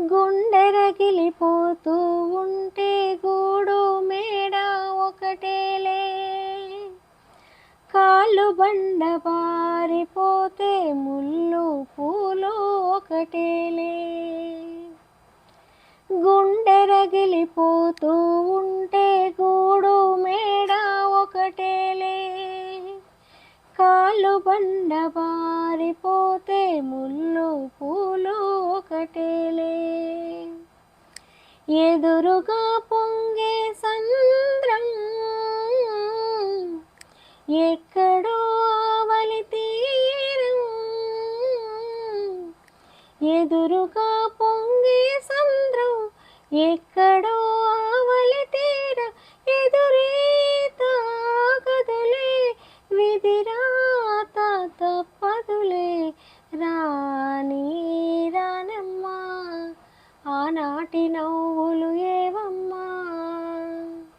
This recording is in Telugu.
గుండె రగిలిపోతూ ఉంటే గూడు మేడ ఒకటేలే, కాళ్ళు బండ బారిపోతే ముళ్ళు పూలు ఒకటేలే. గుండె రగిలిపోతూ ఉంటే గూడు మేడ ఒకటేలే, కాళ్ళు బండ బారిపోతే ముళ్ళు పూలు ఒకటేలే. ఎదురుగా పొంగే సంద్రం ఎక్కడో ఆవలి తీరం, ఎదురుగా పొంగే సంద్రం ఎక్కడో ఆవలి తీరం, ఎదురీత ఆగదులే విధిరాత తప్పదులే, రాని రానమ్మా ఆనాటి నవ్వు